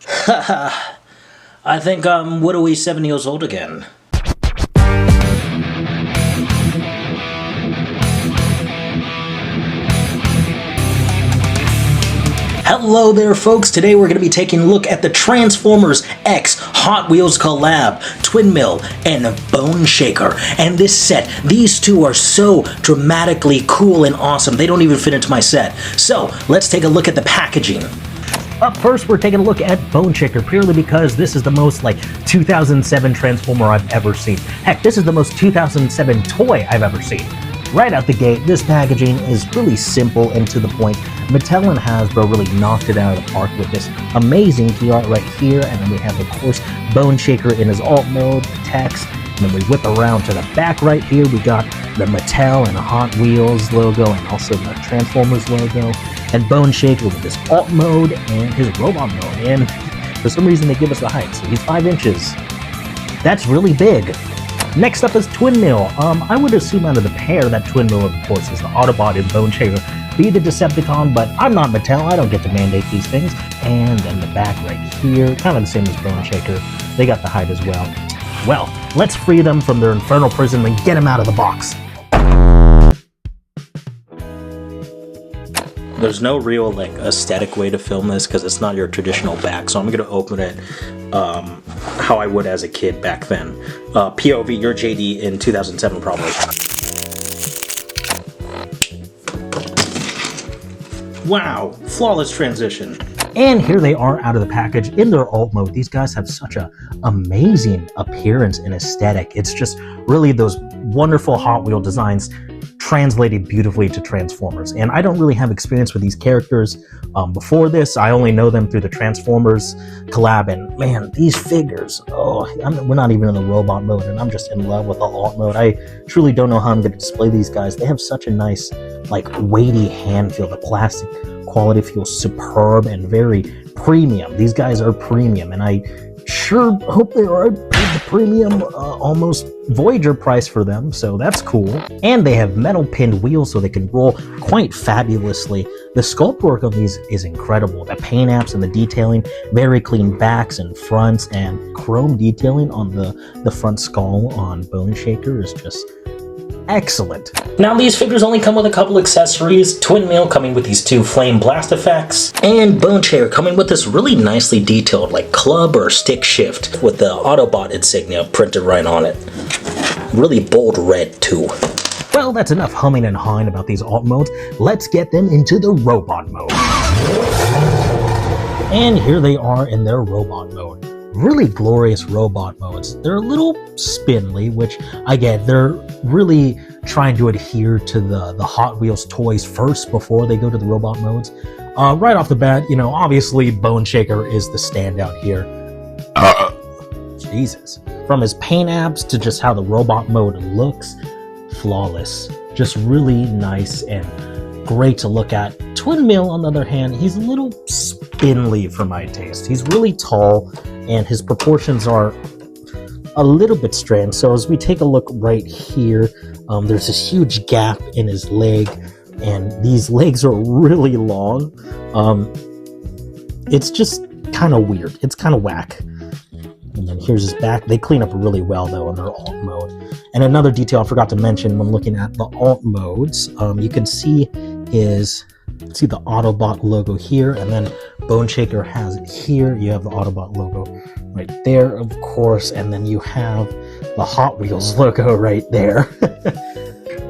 Haha, I think I'm widowy 7 years old again. Hello there folks, today we're going to be taking a look at the Transformers X Hot Wheels collab, Twin Mill and Boneshaker. And this set, these two are so dramatically cool and awesome, they don't even fit into my set. So, let's take a look at the packaging. Up first, we're taking a look at Boneshaker, purely because this is the most, 2007 Transformer I've ever seen. Heck, this is the most 2007 toy I've ever seen. Right out the gate, this packaging is really simple and to the point. Mattel and Hasbro really knocked it out of the park with this amazing key art right here, and then we have, of course, Boneshaker in his alt mode, the text, and then we whip around to the back right here. We got the Mattel and the Hot Wheels logo, and also the Transformers logo, and Boneshaker with his alt mode and his robot mode, and for some reason they give us the height, so he's 5 inches. That's really big. Next up is Twin Mill. I would assume out of the pair that Twin Mill, of course, is the Autobot and Boneshaker, be the Decepticon, but I'm not Mattel, I don't get to mandate these things. And then the back right here, kind of the same as Boneshaker, they got the height as well. Well, let's free them from their infernal prison and get them out of the box. There's no real aesthetic way to film this because it's not your traditional back, so I'm gonna open it how I would as a kid back then. POV, you're JD in 2007 probably. Wow, flawless transition. And here they are out of the package in their alt mode. These guys have such an amazing appearance and aesthetic. It's just really those wonderful Hot Wheel designs translated beautifully to Transformers. And I don't really have experience with these characters before this. I only know them through the Transformers collab, and man, these figures, we're not even in the robot mode, and I'm just in love with the alt mode. I truly don't know how I'm going to display these guys. They have such a nice, weighty hand feel. The plastic quality feels superb and very premium. These guys are premium, and I sure hope they are the premium almost Voyager price for them, so that's cool. And they have metal pinned wheels so they can roll quite fabulously. The sculpt work on these is incredible. The paint apps and the detailing, very clean backs and fronts, and chrome detailing on the front skull on Boneshaker is just excellent. Now these figures only come with a couple accessories. Twin Mill coming with these two flame blast effects, and Boneshaker coming with this really nicely detailed club or stick shift with the Autobot insignia printed right on it. Really bold red too. Well, that's enough humming and hawing about these alt modes. Let's get them into the robot mode. And here they are in their robot mode. Really glorious robot modes. They're a little spindly, which I get. They're really trying to adhere to the Hot Wheels toys first before they go to the robot modes. Right off the bat, obviously Boneshaker is the standout here. Jesus. From his paint apps to just how the robot mode looks, flawless. Just really nice and great to look at. Twin Mill, on the other hand, he's a little spindly for my taste. He's really tall, and his proportions are a little bit strange. So as we take a look right here, there's this huge gap in his leg, and these legs are really long. It's just kind of weird. It's kind of whack. And then here's his back. They clean up really well, though, in their alt mode. And another detail I forgot to mention when looking at the alt modes, you can see the Autobot logo here, and then Boneshaker has it here. You have the Autobot logo right there, of course, and then you have the Hot Wheels logo right there.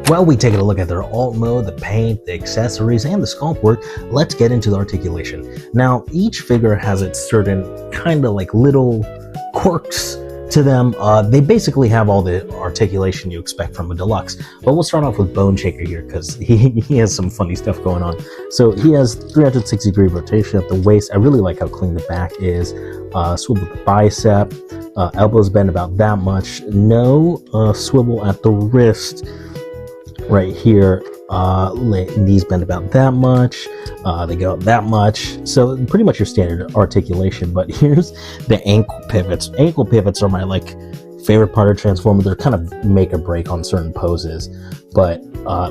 While we take a look at their alt mode, the paint, the accessories, and the sculpt work, let's get into the articulation. Now, each figure has its certain kind of little quirks to them. They basically have all the articulation you expect from a deluxe, but we'll start off with Boneshaker here because he has some funny stuff going on. So he has 360-degree rotation at the waist. I really like how clean the back is. Swivel the bicep, elbows bend about that much. No swivel at the wrist right here. Knees bend about that much. They go up that much. So pretty much your standard articulation. But here's the ankle pivots. Ankle pivots are my favorite part of Transformer. They're kind of make or break on certain poses. But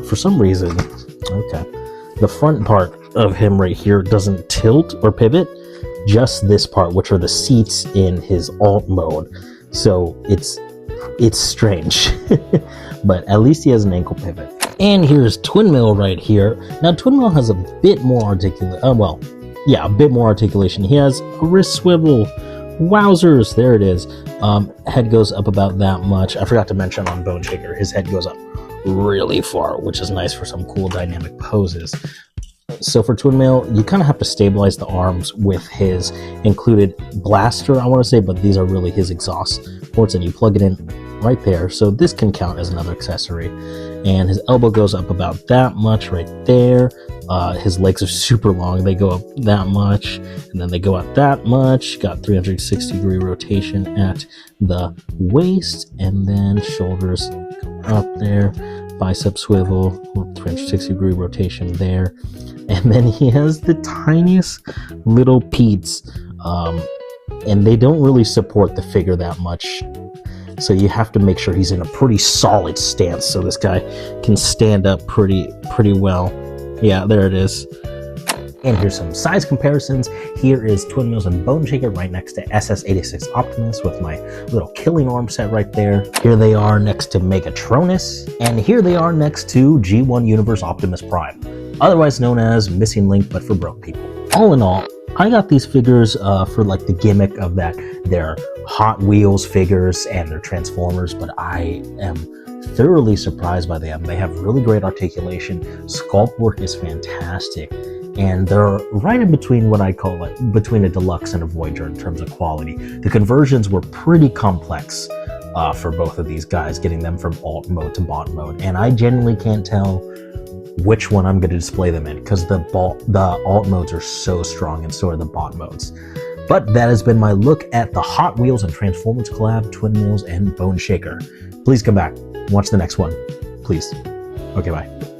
for some reason, the front part of him right here doesn't tilt or pivot. just this part, which are the seats in his alt mode. So it's strange, but at least he has an ankle pivot. And here's Twin Mill right here. Now Twin Mill has a bit more articulation. A bit more articulation. He has a wrist swivel. Wowzers, there it is. Head goes up about that much. I forgot to mention on BONESHAKER, his head goes up really far, which is nice for some cool dynamic poses. So for Twin Mill, you kind of have to stabilize the arms with his included blaster, I want to say, but these are really his exhaust ports, and you plug it in right there. So this can count as another accessory. And his elbow goes up about that much right there. His legs are super long. They go up that much, and then they go out that much. Got 360-degree rotation at the waist, and then shoulders go up there. Bicep swivel, 360-degree rotation there. And then he has the tiniest little peats, and they don't really support the figure that much. So you have to make sure he's in a pretty solid stance so this guy can stand up pretty well. Yeah, there it is. And here's some size comparisons. Here is Twin Mills and BONESHAKER right next to SS86 Optimus with my little killing arm set right there. Here they are next to Megatronus. And here they are next to G1 Universe Optimus Prime, otherwise known as Missing Link, but for broke people. All in all, I got these figures for like the gimmick of that they're Hot Wheels figures and they're Transformers, but I am thoroughly surprised by them. They have really great articulation, sculpt work is fantastic, and they're right in between what I call between a deluxe and a Voyager in terms of quality. The conversions were pretty complex for both of these guys, getting them from alt mode to bot mode, and I genuinely can't tell which one I'm going to display them in because the alt modes are so strong and so are the bot modes. But that has been my look at the Hot Wheels and Transformers collab, Twin Mills and BONESHAKER. Please come back, watch the next one, please. Okay, bye.